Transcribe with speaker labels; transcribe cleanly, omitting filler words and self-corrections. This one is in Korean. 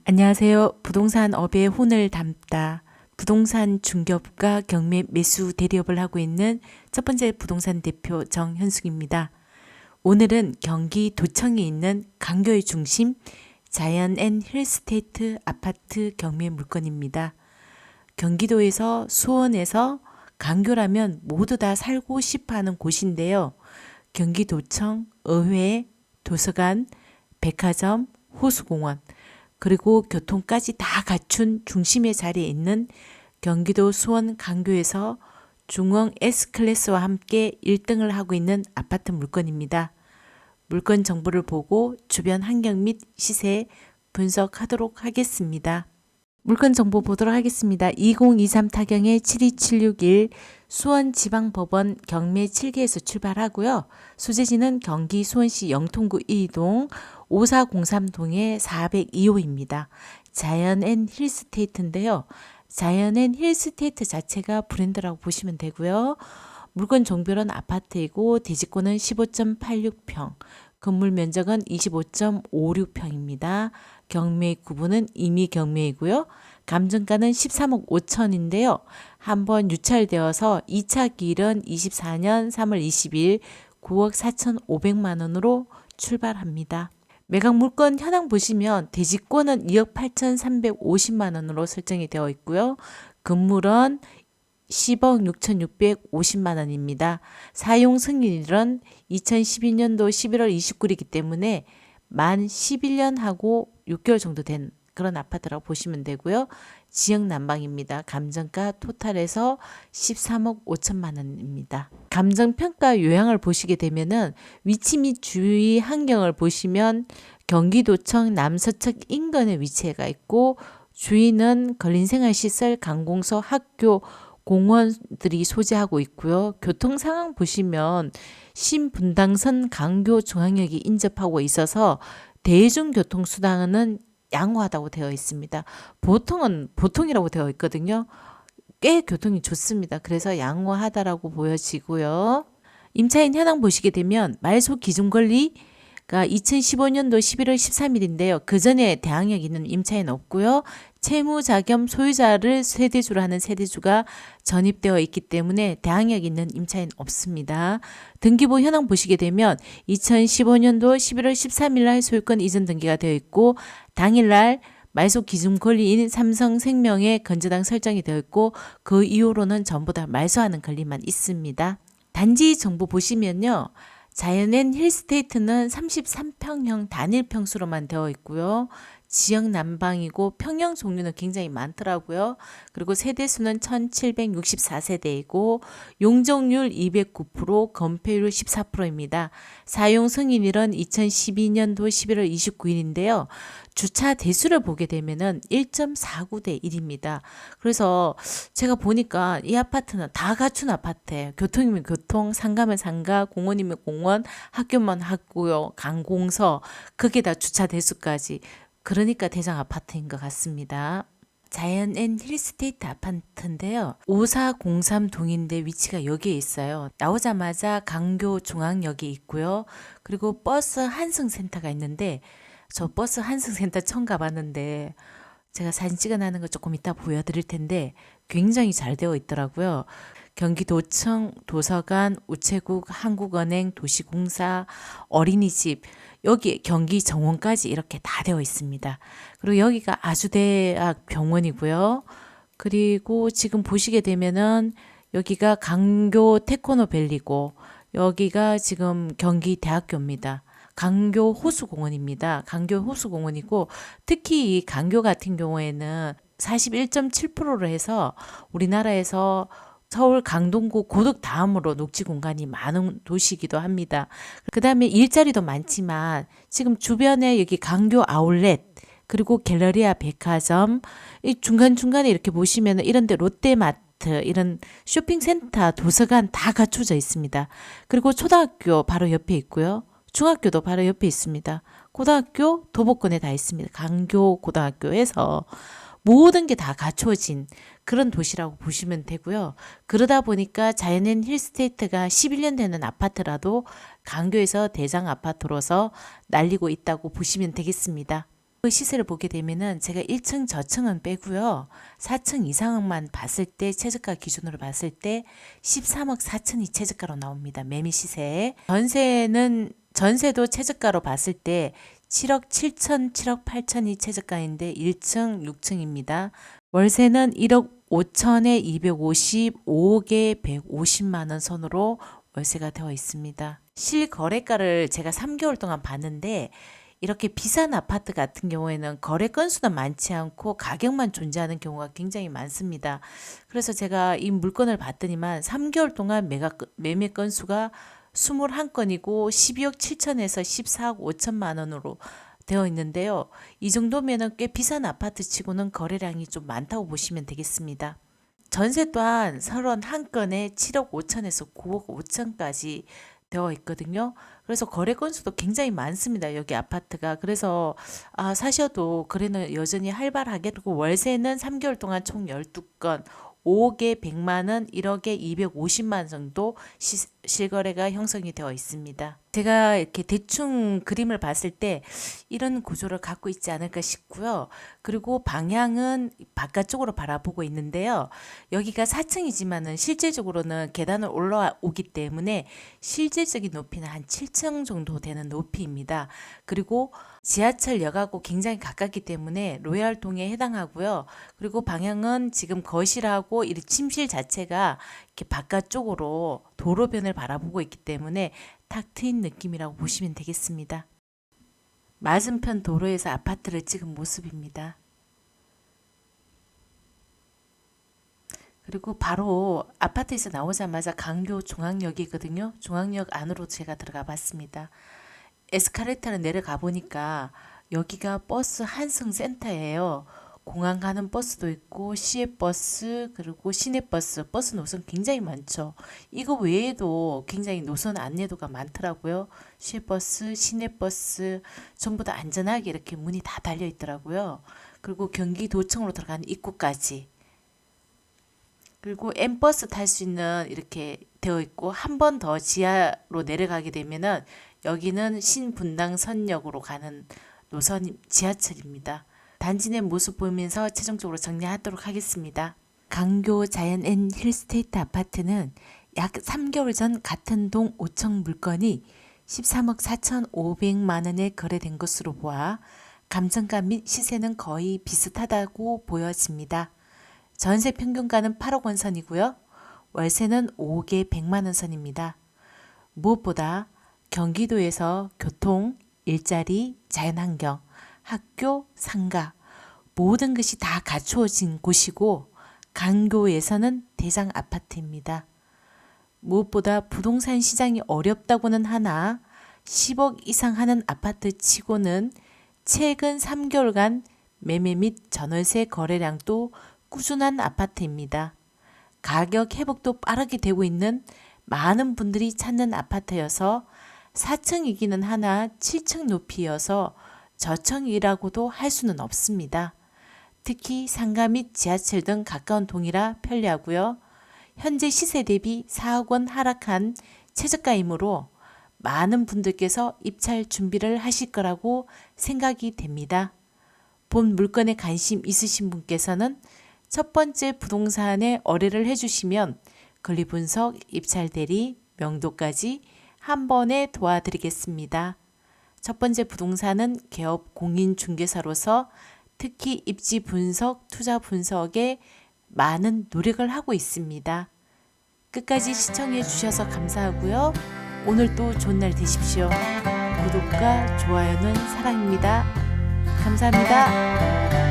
Speaker 1: 안녕하세요. 부동산 업의 혼을 담다 부동산 중개업과 경매 매수 대리업을 하고 있는 첫 번째 부동산 대표 정현숙입니다. 오늘은 경기 도청에 있는 강교의 중심 자이언 앤 힐스테이트 아파트 경매 물건입니다. 경기도에서 수원에서 강교라면 모두 다 살고 싶어하는 곳인데요. 경기도청, 의회, 도서관, 백화점, 호수공원 그리고 교통까지 다 갖춘 중심의 자리에 있는 경기도 수원 강교에서 중흥 S클래스와 함께 1등을 하고 있는 아파트 물건입니다. 물건 정보를 보고 주변 환경 및 시세 분석하도록 하겠습니다. 물건 정보 보도록 하겠습니다. 2023 타경의 72761 수원지방법원 경매 7개에서 출발하고요. 소재지는 경기 수원시 영통구 2동 5403동의 402호입니다. 자이언 앤 힐스테이트인데요. 자이언 앤 힐스테이트 자체가 브랜드라고 보시면 되고요. 물건 종별은 아파트이고 대지권은 15.86평, 건물 면적은 25.56평입니다. 경매 구분은 임의 경매이고요. 감정가는 13억 5천인데요. 한번 유찰되어서 2차 기일은 24년 3월 20일 9억 4,500만 원으로 출발합니다. 매각 물건 현황 보시면 대지권은 2억 8,350만 원으로 설정이 되어 있고요. 건물은 10억 6,650만 원입니다. 사용 승인일은 2012년도 11월 29일이기 때문에 만 11년하고 6개월 정도 된 그런 아파트라고 보시면 되고요. 지역 난방입니다. 감정가 토탈에서 13억 5천만 원입니다. 감정평가 요약을 보시게 되면은 위치 및 주위 환경을 보시면 경기도청 남서측 인근에 위치가 있고 주위는 근린생활시설, 관공서, 학교, 공원들이 소재하고 있고요. 교통 상황 보시면 신분당선 강교 중앙역이 인접하고 있어서 대중교통수단은 양호하다고 되어 있습니다. 보통이라고 되어 있거든요. 꽤 교통이 좋습니다. 그래서 양호하다라고 보여지고요. 임차인 현황 보시게 되면 말소 기준 권리가 2015년도 11월 13일인데요. 그 전에 대항력 있는 임차인 없고요. 채무자 겸 소유자를 세대주로 하는 세대주가 전입되어 있기 때문에 대항력 있는 임차인 없습니다. 등기부 현황 보시게 되면 2015년도 11월 13일 날 소유권 이전 등기가 되어 있고 당일날 말소 기준 권리인 삼성생명의 건재당 설정이 되어 있고 그 이후로는 전부 다 말소하는 권리만 있습니다. 단지 정보 보시면요. 자이언 앤 힐스테이트는 33평형 단일 평수로만 되어 있고요. 지역 난방이고 평형 종류는 굉장히 많더라고요. 그리고 세대수는 1764세대이고 용적률 209%, 건폐율 14%입니다. 사용 승인일은 2012년도 11월 29일인데요. 주차 대수를 보게 되면은 1.49대 1입니다. 그래서 제가 보니까 이 아파트는 다 갖춘 아파트예요. 교통이면 교통, 상가면 상가, 공원이면 공원, 학교면 학교요, 관공서, 그게 다 주차 대수까지. 그러니까 대장 아파트인 것 같습니다. 자이언 앤 힐스테이트 아파트인데요. 5403동인데 위치가 여기에 있어요. 나오자마자 강교 중앙역이 있고요. 그리고 버스 한승센터가 있는데 저 버스 한승센터 처음 가봤는데 제가 사진 찍어놔는 거 조금 이따 보여드릴 텐데 굉장히 잘 되어 있더라고요. 경기도청, 도서관, 우체국, 한국은행, 도시공사, 어린이집, 여기 경기정원까지 이렇게 다 되어 있습니다. 그리고 여기가 아주대학 병원이고요. 그리고 지금 보시게 되면은 여기가 강교 테크노밸리고 여기가 지금 경기대학교입니다. 강교 호수공원입니다. 강교 호수공원이고 특히 이 강교 같은 경우에는 41.7%로 해서 우리나라에서 서울 강동구 고덕 다음으로 녹지 공간이 많은 도시이기도 합니다. 그 다음에 일자리도 많지만 지금 주변에 여기 강교 아울렛 그리고 갤러리아 백화점 이 중간중간에 이렇게 보시면 이런 데 롯데마트 이런 쇼핑센터 도서관 다 갖춰져 있습니다. 그리고 초등학교 바로 옆에 있고요. 중학교도 바로 옆에 있습니다. 고등학교 도보권에 다 있습니다. 강교 고등학교에서 모든 게 다 갖춰진 그런 도시라고 보시면 되고요. 그러다 보니까 자이언 앤 힐스테이트가 11년 되는 아파트라도 강교에서 대장 아파트로서 날리고 있다고 보시면 되겠습니다. 그 시세를 보게 되면은 제가 1층 저층은 빼고요. 4층 이상만 봤을 때 최저가 기준으로 봤을 때 13억 4천이 최저가로 나옵니다. 매매 시세. 전세도 최저가로 봤을 때 7억 7천, 7억 8천이 최저가인데 1층, 6층입니다. 월세는 1억 5천에 250, 5억에 150만 원 선으로 월세가 되어 있습니다. 실거래가를 제가 3개월 동안 봤는데 이렇게 비싼 아파트 같은 경우에는 거래 건수는 많지 않고 가격만 존재하는 경우가 굉장히 많습니다. 그래서 제가 이 물건을 봤더니만 3개월 동안 매매 건수가 21건이고 12억 7천에서 14억 5천만 원으로 되어 있는데요. 이 정도면은 꽤 비싼 아파트 치고는 거래량이 좀 많다고 보시면 되겠습니다. 전세 또한 31건에 7억 5천에서 9억 5천까지 되어 있거든요. 그래서 거래 건수도 굉장히 많습니다. 여기 아파트가. 그래서 사셔도 거래는 여전히 활발하게, 그리고 월세는 3개월 동안 총 12건, 5억에 100만 원, 1억에 250만 원 정도 실거래가 형성이 되어 있습니다. 제가 이렇게 대충 그림을 봤을 때 이런 구조를 갖고 있지 않을까 싶고요. 그리고 방향은 바깥쪽으로 바라보고 있는데요. 여기가 4층이지만은 실제적으로는 계단을 올라오기 때문에 실질적인 높이는 한 7층 정도 되는 높이입니다. 그리고 지하철역하고 굉장히 가깝기 때문에 로얄동에 해당하고요. 그리고 방향은 지금 거실하고 이 침실 자체가 이렇게 바깥쪽으로 도로변을 바라보고 있기 때문에 탁 트인 느낌이라고 보시면 되겠습니다. 맞은편 도로에서 아파트를 찍은 모습입니다. 그리고 바로 아파트에서 나오자마자 강교 중앙역이거든요. 중앙역 안으로 제가 들어가 봤습니다. 에스카레이터를 내려가 보니까 여기가 버스 한승센터예요. 공항 가는 버스도 있고 시외버스, 그리고 시내버스, 버스 노선 굉장히 많죠. 이거 외에도 굉장히 노선 안내도가 많더라고요. 시외버스, 시내버스 전부 다 안전하게 이렇게 문이 다 달려 있더라고요. 그리고 경기도청으로 들어가는 입구까지, 그리고 M버스 탈 수 있는 이렇게 되어 있고, 한 번 더 지하로 내려가게 되면은 여기는 신분당선역으로 가는 노선 지하철입니다. 단지 내 모습 보면서 최종적으로 정리하도록 하겠습니다. 강교 자연앤 힐스테이트 아파트는 약 3개월 전 같은 동 5층 물건이 13억 4,500만 원에 거래된 것으로 보아 감정가 및 시세는 거의 비슷하다고 보여집니다. 전세 평균가는 8억 원 선이고요. 월세는 5억에 100만 원 선입니다. 무엇보다 경기도에서 교통, 일자리, 자연환경, 학교, 상가 모든 것이 다 갖추어진 곳이고 강교에서는 대장 아파트입니다. 무엇보다 부동산 시장이 어렵다고는 하나 10억 이상 하는 아파트 치고는 최근 3개월간 매매 및 전월세 거래량도 꾸준한 아파트입니다. 가격 회복도 빠르게 되고 있는 많은 분들이 찾는 아파트여서 4층이기는 하나 7층 높이여서 저층이라고도 할 수는 없습니다. 특히 상가 및 지하철 등 가까운 동이라 편리하고요. 현재 시세 대비 4억 원 하락한 최저가이므로 많은 분들께서 입찰 준비를 하실 거라고 생각이 됩니다. 본 물건에 관심 있으신 분께서는 첫 번째 부동산에 의뢰를 해주시면 권리분석, 입찰 대리, 명도까지 한 번에 도와드리겠습니다. 첫 번째 부동산은 개업 공인중개사로서 특히 입지 분석, 투자 분석에 많은 노력을 하고 있습니다. 끝까지 시청해 주셔서 감사하고요. 오늘도 좋은 날 되십시오. 구독과 좋아요는 사랑입니다. 감사합니다.